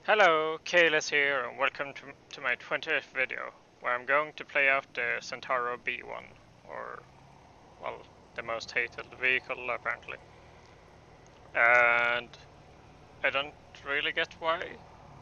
Hello, KAELES here, and welcome to my 20th video, where I'm going to play out the Centauro B1, or, well, the most hated vehicle apparently. And I don't really get why,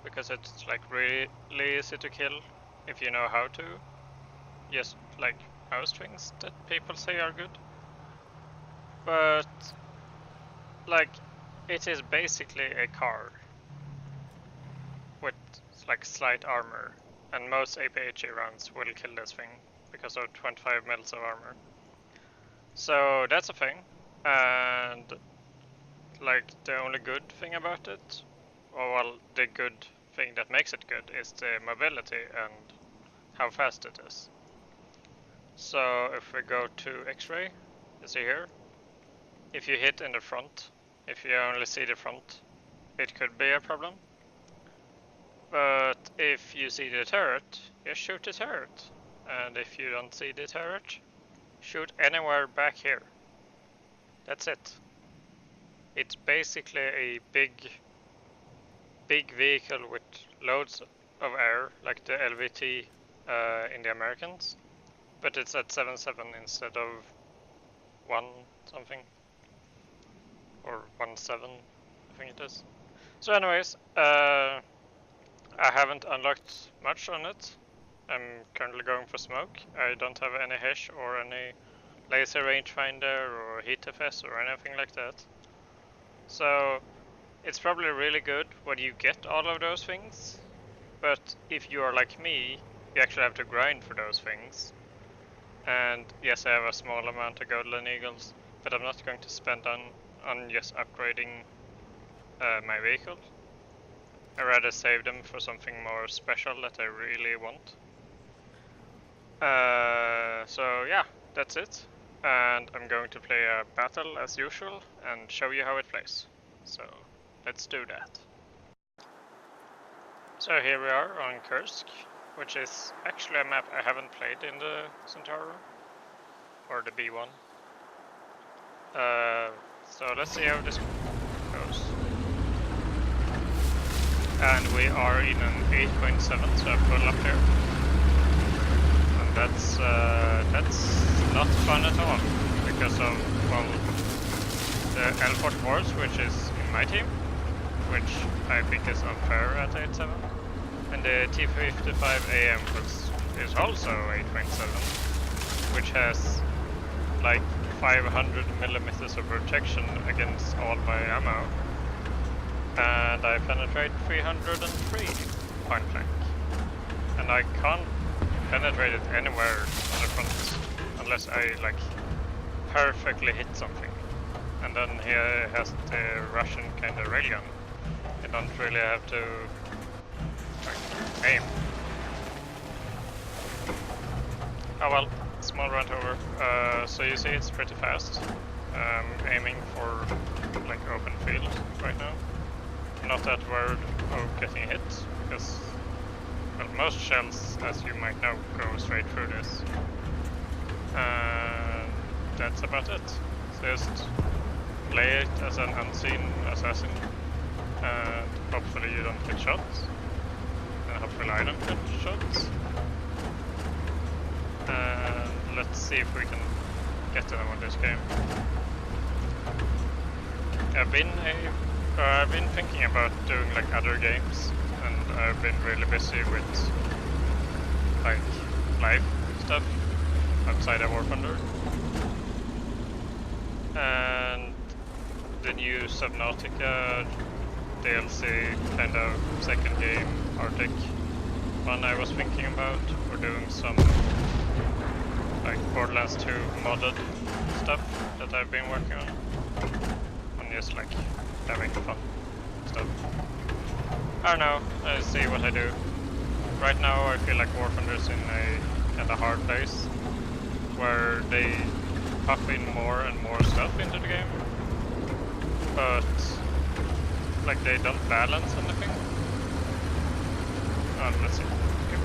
because it's like really easy to kill if you know how to. Just like most things that people say are good. But, like, it is basically a car with like slight armor, and most APHE rounds will kill this thing because of 25 mils of armor. So that's a thing, and like the only good thing about it, or well, the good thing that makes it good is the mobility and how fast it is. So if we go to X-ray, you see here, if you hit in the front, if you only see the front, it could be a problem. But if you see the turret, you shoot the turret. And if you don't see the turret, shoot anywhere back here. That's it. It's basically a big vehicle with loads of air, like the LVT in the Americans. But it's at 7.7 instead of 1 something. Or 1.7, I think it is. So anyways, I haven't unlocked much on it. I'm currently going for smoke. I don't have any hash or any laser rangefinder or heat FS or anything like that. So it's probably really good when you get all of those things. But if you are like me, you actually have to grind for those things. And yes, I have a small amount of golden eagles, but I'm not going to spend on just upgrading my vehicle. I'd rather save them for something more special that I really want. So yeah, that's it. And I'm going to play a battle as usual and show you how it plays. So let's do that. So here we are on Kursk, which is actually a map I haven't played in the Centauro, or the B1. So let's see how this goes. And we are in an 8.7, so I pull up here. And that's not fun at all, because of, well, the L-Fort Wars, which is in my team, which I think is unfair at 8.7. And the T55 AM is also 8.7, which has like 500 millimeters of protection against all my ammo. And I penetrate 303 point blank. And I can't penetrate it anywhere on the front unless I like perfectly hit something. And then here has the Russian kind of railgun. You don't really have to like aim. Oh well, small run over. So you see it's pretty fast. Aiming for like open field right now. Not that worried of getting hit, because well, most shells, as you might know, go straight through this. And that's about it. Just play it as an unseen assassin, and hopefully you don't get shots, and hopefully I don't get shots. And let's see if we can get to them on this game. I've been thinking about doing like other games, and I've been really busy with like live stuff outside of War Thunder. And the new Subnautica DLC kind of second game Arctic one I was thinking about, or doing some like Borderlands 2 modded stuff that I've been working on. And just like having fun stuff. I don't know, I'll see what I do. Right now I feel like War Thunder's in a kinda hard place, where they pop in more and more stuff into the game, but like they don't balance anything. Let's see, if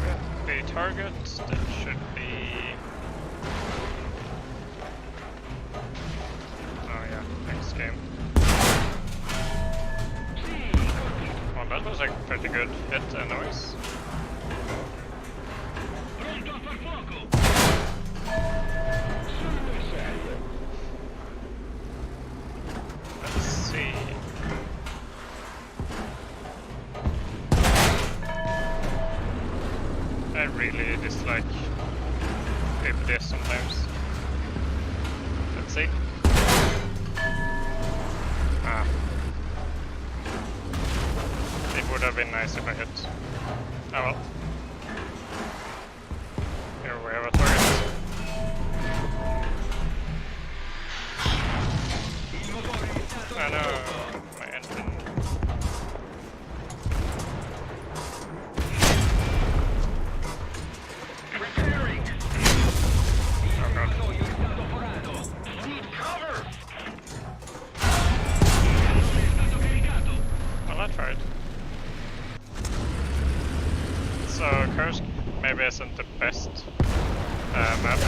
we have a target, that should be... Oh yeah, next game. That was a pretty good hit and noise. Let's see. I really dislike PPDS sometimes. Let's see. Ah. It would have been nice if I hit. Oh well. Here we have a target. Oh no, my engine. Oh god. Well, I tried. So, Kursk maybe isn't the best map.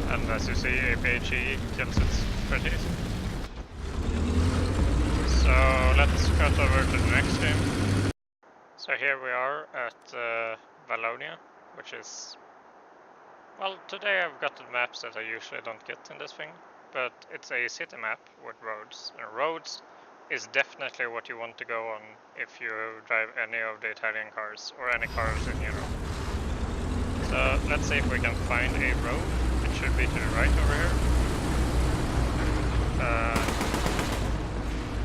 And as you see, APHE kills it pretty easy. So, let's cut over to the next game. So here we are at Wallonia, which is... Well, today I've gotten maps that I usually don't get in this thing, but it's a city map with roads. And roads is definitely what you want to go on if you drive any of the Italian cars, or any cars in Europe. So let's see if we can find a road. It should be to the right over here.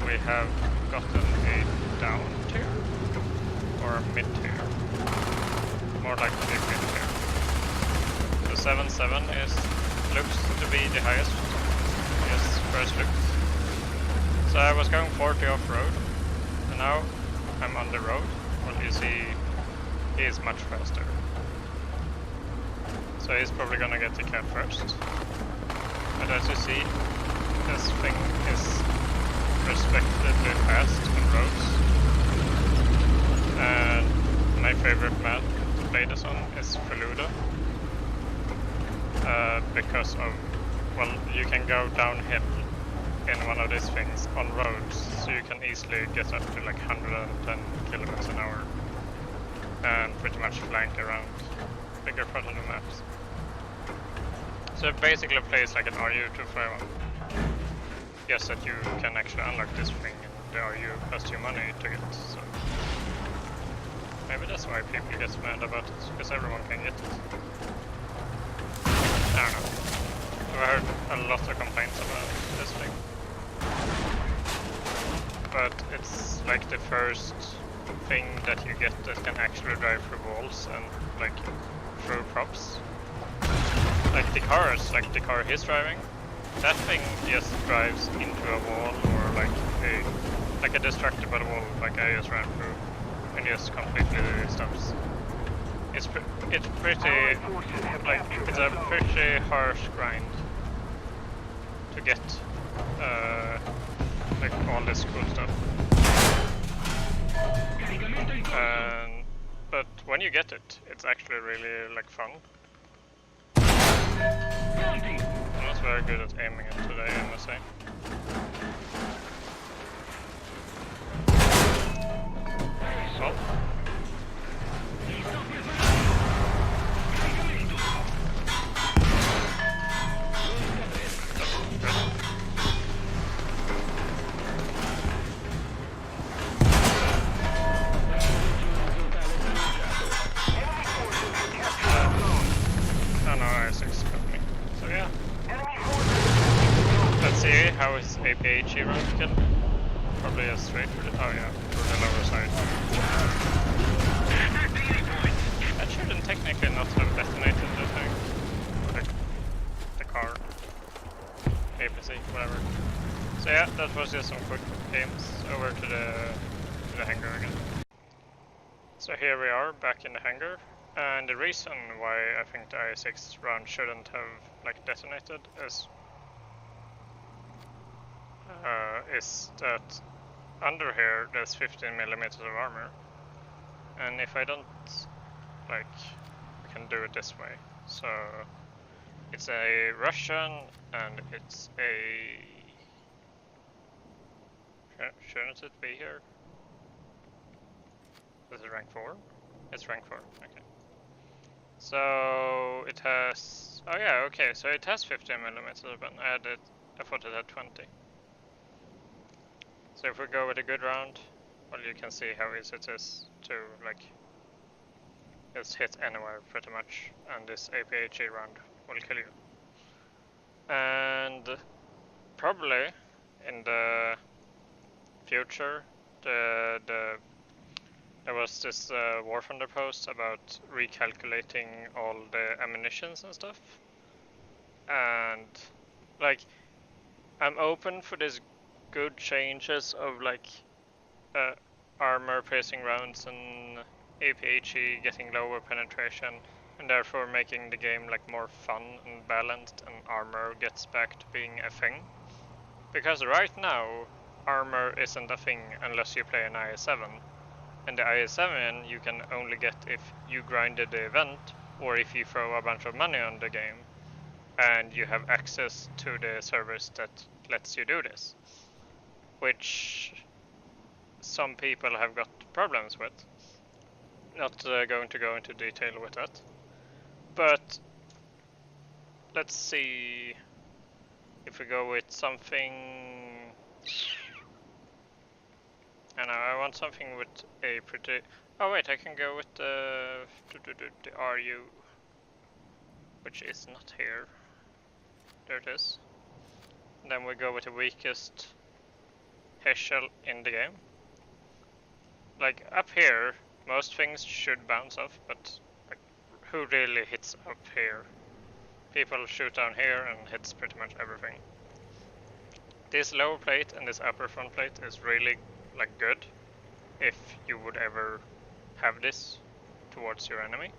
We have gotten a down tier, or a mid tier. More like a mid tier. So 7.7 looks to be the highest. Yes, first look. So I was going 40 off-road, and now I'm on the road. Well, you see, he is much faster. So he's probably gonna get the cab first. But as you see, this thing is respectively fast on roads. And my favorite map to play this on is Feluda. Because of, well, you can go downhill in one of these things on roads, so you can easily get up to like 110 kilometers an hour and pretty much flank around bigger part of the maps. So it basically plays like an RU251. Yes, that you can actually unlock this thing and the RU costs you money to get, so maybe that's why people get mad about it, because everyone can get it. I don't know. I've heard a lot of complaints about this thing. But it's like the first thing that you get that can actually drive through walls and like through props. Like the cars, like the car he's driving, that thing just drives into a wall or like a destructible wall like I just ran through and just completely stops. It's pretty, like, it's a pretty harsh grind to get like all this cool stuff. But when you get it, it's actually really like fun. I was very good at aiming it today, I must say. Well. How is APHE run kill? Probably a straight for the, oh yeah, for the lower side. That shouldn't technically not have detonated the thing. Like, the car. APC, whatever. So yeah, that was just some quick games. Over to the hangar again. So here we are, back in the hangar. And the reason why I think the I6 round shouldn't have like detonated is that under here there's 15 millimeters of armor, and if I don't like, we can do it this way. So it's a Russian and it's a, shouldn't it be here? Is it rank 4? It's rank 4, okay. So it has, oh yeah, okay, so it has 15mm weapon. I thought it had 20. So if we go with a good round, well, you can see how easy it is to like just hit anywhere pretty much, and this APHE round will kill you. And probably in the future, there was this War Thunder post about recalculating all the ammunitions and stuff, and like I'm open for these good changes of like armor piercing rounds and APHE getting lower penetration, and therefore making the game like more fun and balanced, and armor gets back to being a thing. Because right now, armor isn't a thing unless you play an IS-7, and the IS-7 you can only get if you grinded the event, or if you throw a bunch of money on the game, and you have access to the service that lets you do this, which some people have got problems with. Not going to go into detail with that, but let's see if we go with something. And I want something with a pretty. Oh wait, I can go with the RU, which is not here. There it is. And then we go with the weakest Heschel in the game. Like up here, most things should bounce off, but like, who really hits up here? People shoot down here and hits pretty much everything. This lower plate and this upper front plate is really like good if you would ever have this towards your enemy.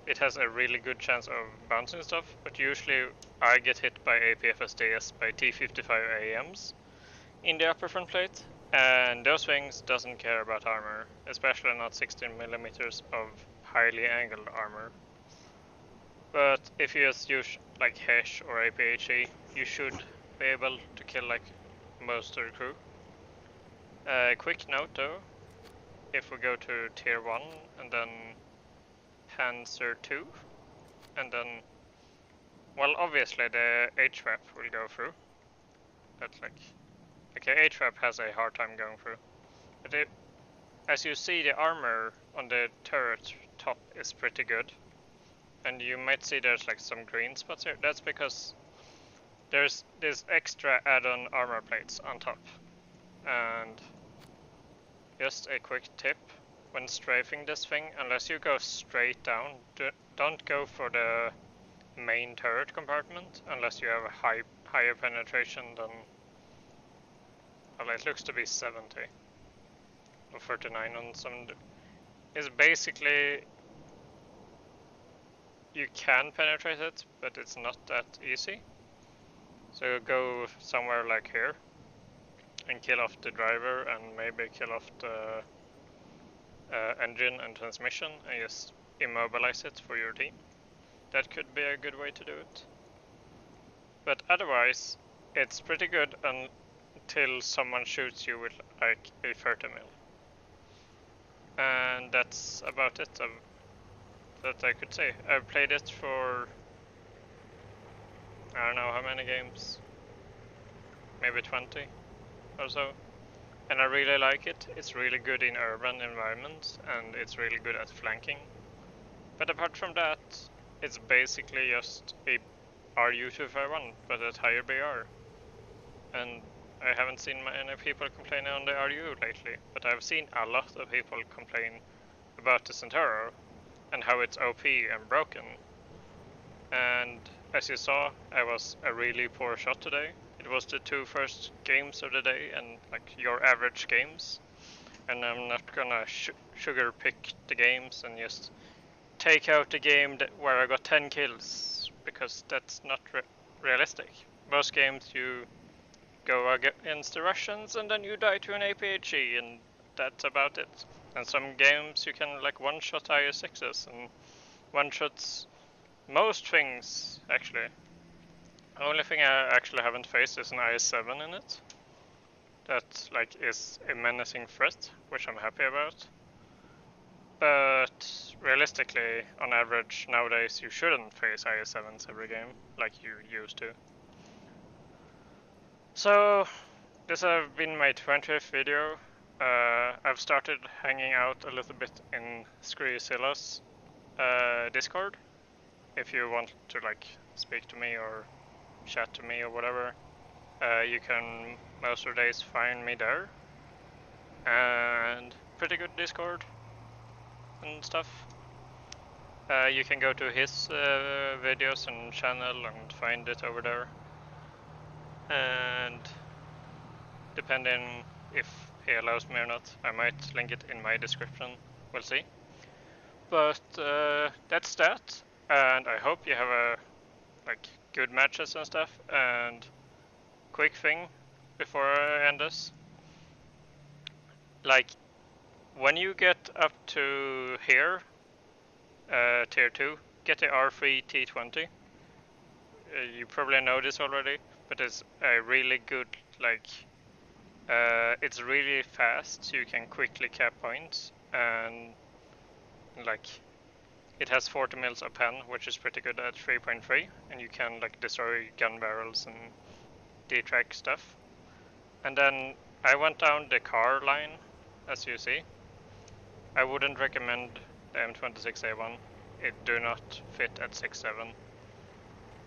It has a really good chance of bouncing stuff, but usually I get hit by APFSDS by T55 AMs in the upper front plate, and those things doesn't care about armor, especially not 16mm of highly angled armor. But if you just use like Hesh or APHE, you should be able to kill like most of the crew. Quick note though, if we go to tier 1 and then Panzer 2, and then, well, obviously the HVAP will go through. That's like, okay, HVAP has a hard time going through. But as you see, the armor on the turret top is pretty good. And you might see there's like some green spots here. That's because there's this extra add-on armor plates on top. And just a quick tip, when strafing this thing, unless you go straight down, don't go for the main turret compartment unless you have a higher penetration than, well, it looks to be 70 or 39 on some. It's basically, you can penetrate it, but it's not that easy. So go somewhere like here and kill off the driver and maybe kill off the engine and transmission and just immobilize it for your team. That could be a good way to do it. But otherwise, it's pretty good until someone shoots you with like a 30mm. And that's about it that I could say. I've played it for, I don't know how many games, maybe 20 or so. And I really like it. It's really good in urban environments and it's really good at flanking. But apart from that, it's basically just a RU-251 but at higher BR. And I haven't seen many people complaining on the RU lately, but I've seen a lot of people complain about the Centauro and how it's OP and broken. And as you saw, I was a really poor shot today. It was the 2 first games of the day and like your average games. And I'm not gonna sugar pick the games and just take out the game where I got 10 kills, because that's not realistic. Most games you go against the Russians and then you die to an APHE and that's about it. And some games you can like one-shot IS-6s and one-shots most things actually. The only thing I actually haven't faced is an IS-7 in it. That like is a menacing threat, which I'm happy about. But realistically, on average, nowadays you shouldn't face IS-7s every game like you used to. So, this has been my 20th video. I've started hanging out a little bit in Screezilla's Discord. If you want to like speak to me or chat to me or whatever, you can most of the days find me there. And pretty good Discord and stuff. You can go to his videos and channel and find it over there. And depending if he allows me or not, I might link it in my description. We'll see. But that's that. And I hope you have a like good matches and stuff. And quick thing before I end this, like when you get up to here, tier 2, get the R3 T20. You probably know this already, but it's a really good, like, it's really fast, so you can quickly cap points, and like, it has 40 mils a pen, which is pretty good at 3.3, and you can like destroy gun barrels and detrack stuff. And then I went down the car line, as you see. I wouldn't recommend the M26A1. It do not fit at 6.7,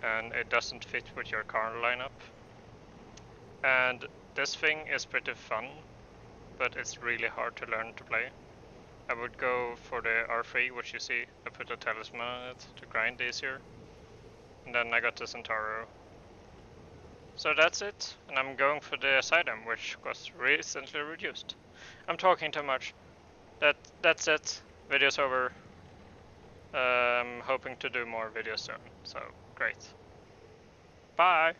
and it doesn't fit with your car lineup. And this thing is pretty fun, but it's really hard to learn to play. I would go for the R3, which you see, I put a talisman on it to grind easier. And then I got the Centauro. So that's it, and I'm going for the Sidem, which was recently reduced. I'm talking too much. That's it. Video's over. I'm hoping to do more videos soon, so great. Bye!